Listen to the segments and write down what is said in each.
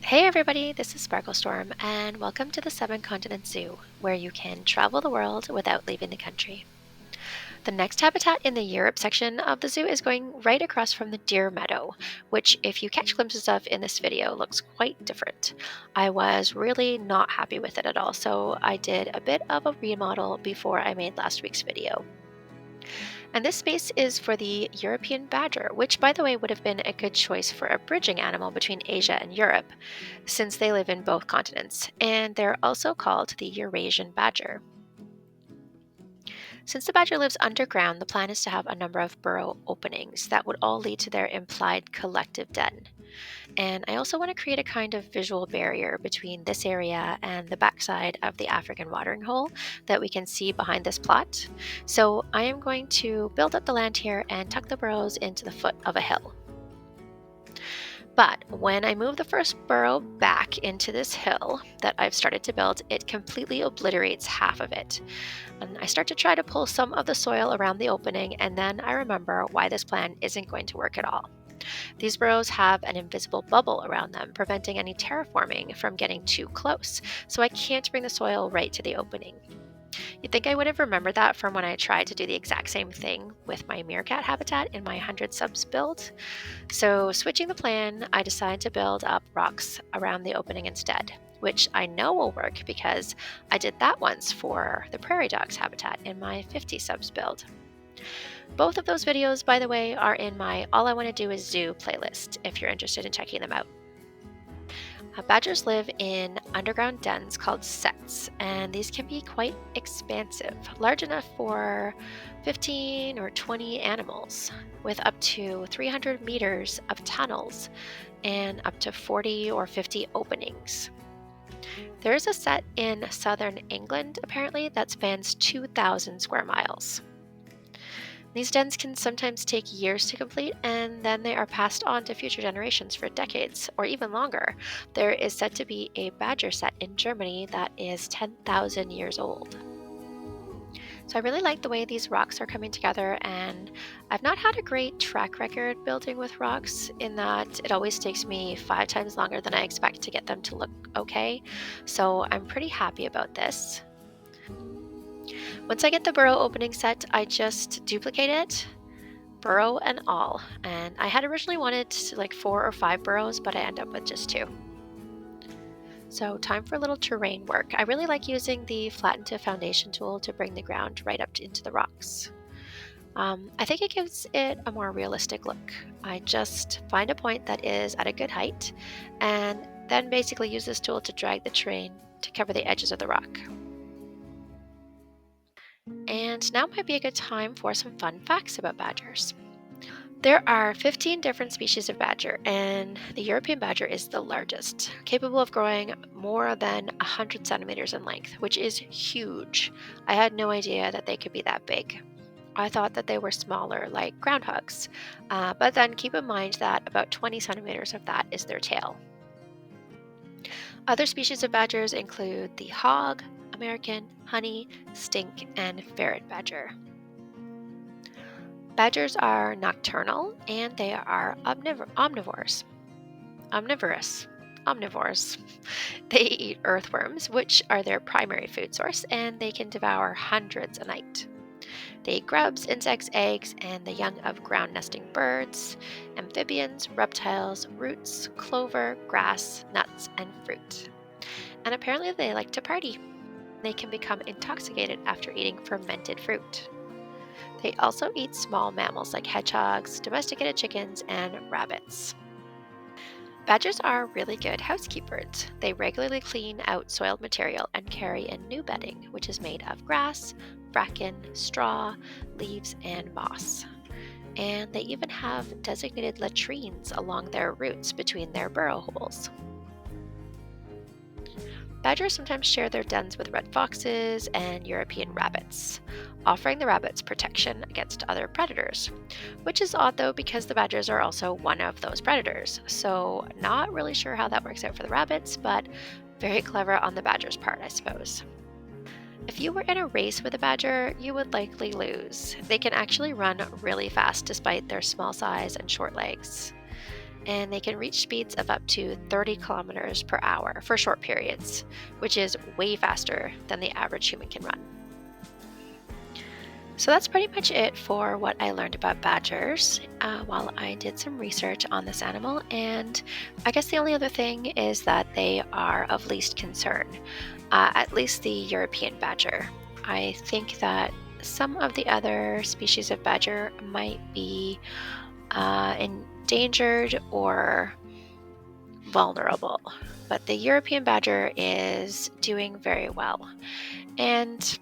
Hey everybody, this is Sparkle Storm, and welcome to the Seven Continent Zoo, where you can travel the world without leaving the country. The next habitat in the Europe section of the zoo is going right across from the deer meadow, which, if you catch glimpses of in this video, looks quite different. I was really not happy with it at all, so I did a bit of a remodel before I made last week's video. And this space is for the European badger, which, by the way, would have been a good choice for a bridging animal between Asia and Europe, since they live in both continents, and they're also called the Eurasian badger. Since the badger lives underground, the plan is to have a number of burrow openings that would all lead to their implied collective den. And I also want to create a kind of visual barrier between this area and the backside of the African watering hole that we can see behind this plot. So I am going to build up the land here and tuck the burrows into the foot of a hill. But when I move the first burrow back into this hill that I've started to build, it completely obliterates half of it. And I start to try to pull some of the soil around the opening, and then I remember why this plan isn't going to work at all. These burrows have an invisible bubble around them, preventing any terraforming from getting too close, so I can't bring the soil right to the opening. You'd think I would have remembered that from when I tried to do the exact same thing with my meerkat habitat in my 100 subs build. So, switching the plan, I decided to build up rocks around the opening instead, which I know will work because I did that once for the prairie dogs habitat in my 50 subs build. Both of those videos, by the way, are in my All I Want to Do is Zoo playlist if you're interested in checking them out. Badgers live in underground dens called setts, and these can be quite expansive, large enough for 15 or 20 animals, with up to 300 meters of tunnels and up to 40 or 50 openings. There is a set in southern England, apparently, that spans 2,000 square miles. These dens can sometimes take years to complete, and then they are passed on to future generations for decades or even longer. There is said to be a badger set in Germany that is 10,000 years old. So I really like the way these rocks are coming together, and I've not had a great track record building with rocks in that it always takes me 5 times longer than I expect to get them to look okay. So I'm pretty happy about this. Once I get the burrow opening set, I just duplicate it, burrow and all. And I had originally wanted like 4 or 5 burrows, but I end up with just 2. So time for a little terrain work. I really like using the flatten to foundation tool to bring the ground right up into the rocks. I think it gives it a more realistic look. I just find a point that is at a good height and then basically use this tool to drag the terrain to cover the edges of the rock. And now might be a good time for some fun facts about badgers. There are 15 different species of badger, and the European badger is the largest, capable of growing more than 100 centimeters in length, which is huge. I had no idea that they could be that big. I thought that they were smaller, like groundhogs, but then keep in mind that about 20 centimeters of that is their tail. Other species of badgers include the hog, American, honey, stink, and ferret badger. Badgers are nocturnal and they are omnivores. Omnivores. They eat earthworms, which are their primary food source, and they can devour hundreds a night. They eat grubs, insects, eggs, and the young of ground nesting birds, amphibians, reptiles, roots, clover, grass, nuts, and fruit. And apparently they like to party. They can become intoxicated after eating fermented fruit. They also eat small mammals like hedgehogs, domesticated chickens, and rabbits. Badgers are really good housekeepers. They regularly clean out soiled material and carry in new bedding, which is made of grass, bracken, straw, leaves, and moss. And they even have designated latrines along their routes between their burrow holes. Badgers sometimes share their dens with red foxes and European rabbits, offering the rabbits protection against other predators, which is odd though because the badgers are also one of those predators. So not really sure how that works out for the rabbits, but very clever on the badger's part, I suppose. If you were in a race with a badger, you would likely lose. They can actually run really fast despite their small size and short legs. and they can reach speeds of up to 30 kilometers per hour for short periods, which is way faster than the average human can run. So that's pretty much it for what I learned about badgers while I did some research on this animal. And I guess the only other thing is that they are of least concern, at least the European badger. I think that some of the other species of badger might be endangered or vulnerable, but the European badger is doing very well. And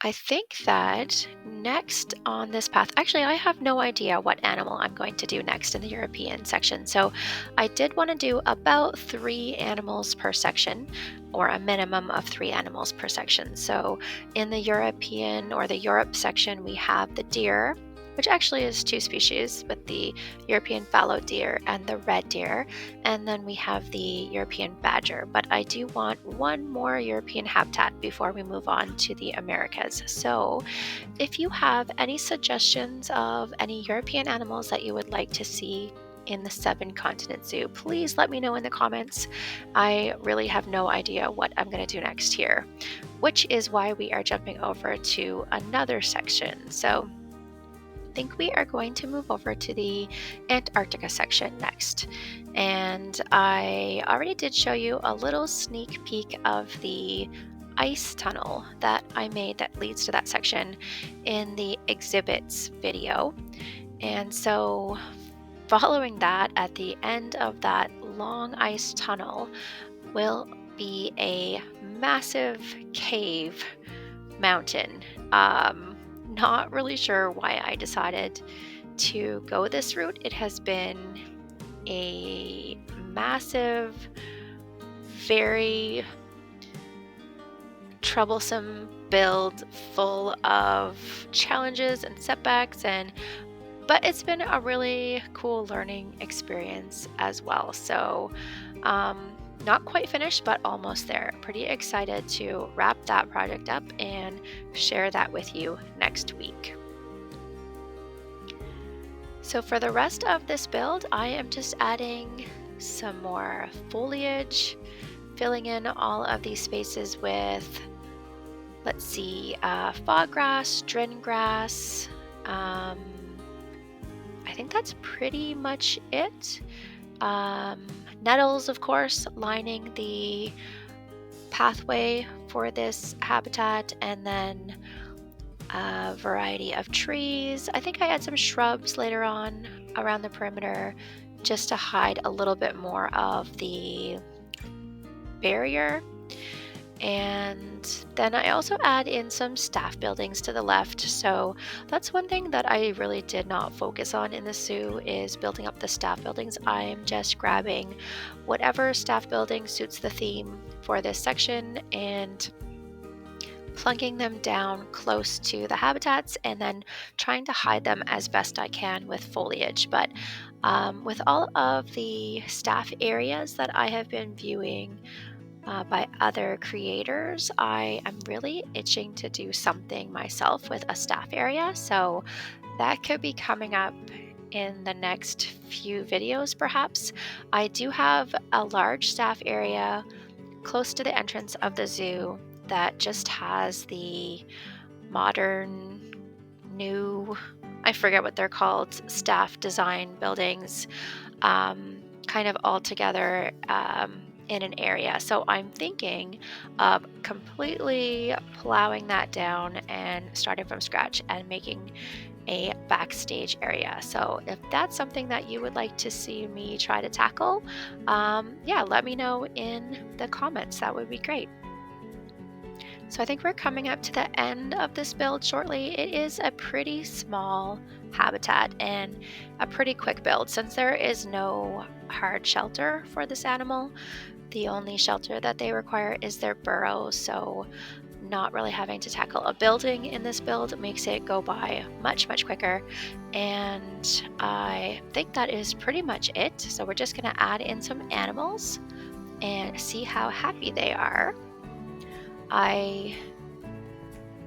I think that next on this path, actually, I have no idea what animal I'm going to do next in the European section. So I did want to do about 3 animals per section, or a minimum of 3 animals per section. So in the European or the Europe section, we have the deer, which actually is 2 species, with the European fallow deer and the red deer. And then we have the European badger. But I do want one more European habitat before we move on to the Americas. So if you have any suggestions of any European animals that you would like to see in the 7-continent zoo, please let me know in the comments. I really have no idea what I'm going to do next here, which is why we are jumping over to another section. So I think we are going to move over to the Antarctica section next. And I already did show you a little sneak peek of the ice tunnel that I made that leads to that section in the exhibits video. And so following that, at the end of that long ice tunnel will be a massive cave mountain. Not really sure why I decided to go this route. It has been a massive, very troublesome build full of challenges and setbacks, but it's been a really cool learning experience as well. So not quite finished, but almost there. Pretty excited to wrap that project up and share that with you next week. So for the rest of this build, I am just adding some more foliage, filling in all of these spaces with, let's see, fog grass, drin grass. I think that's pretty much it. Nettles, of course, lining the pathway for this habitat, and then a variety of trees. I think I add some shrubs later on around the perimeter just to hide a little bit more of the barrier. And then I also add in some staff buildings to the left. So that's one thing that I really did not focus on in the zoo, is building up the staff buildings. I'm just grabbing whatever staff building suits the theme for this section and plunking them down close to the habitats, and then trying to hide them as best I can with foliage. But with all of the staff areas that I have been viewing by other creators, I am really itching to do something myself with a staff area. So that could be coming up in the next few videos perhaps. I do have a large staff area close to the entrance of the zoo that just has the modern, new, I forget what they're called, staff design buildings, kind of all together in an area. So I'm thinking of completely plowing that down and starting from scratch and making a backstage area. So if that's something that you would like to see me try to tackle, yeah, let me know in the comments. That would be great. So I think we're coming up to the end of this build shortly. It is a pretty small habitat and a pretty quick build since there is no hard shelter for this animal. The only shelter that they require is their burrow, so not really having to tackle a building in this build makes it go by much, much quicker. And I think that is pretty much it. So we're just going to add in some animals and see how happy they are. I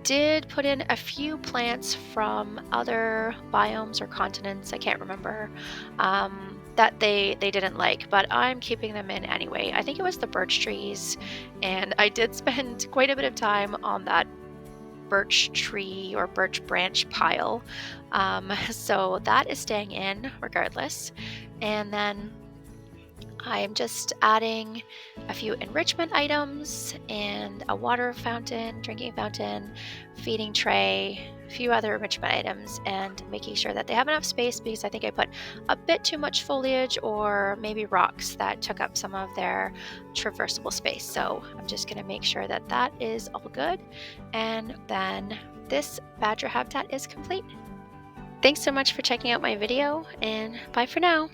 did put in a few plants from other biomes or continents, I can't remember, that they didn't like, but I'm keeping them in anyway. I think it was the birch trees, and I did spend quite a bit of time on that birch tree or birch branch pile. So that is staying in regardless. And then I am just adding a few enrichment items and a water fountain, drinking fountain, feeding tray, a few other enrichment items, and making sure that they have enough space because I think I put a bit too much foliage or maybe rocks that took up some of their traversable space. So I'm just going to make sure that that is all good. And then this badger habitat is complete. Thanks so much for checking out my video, and bye for now.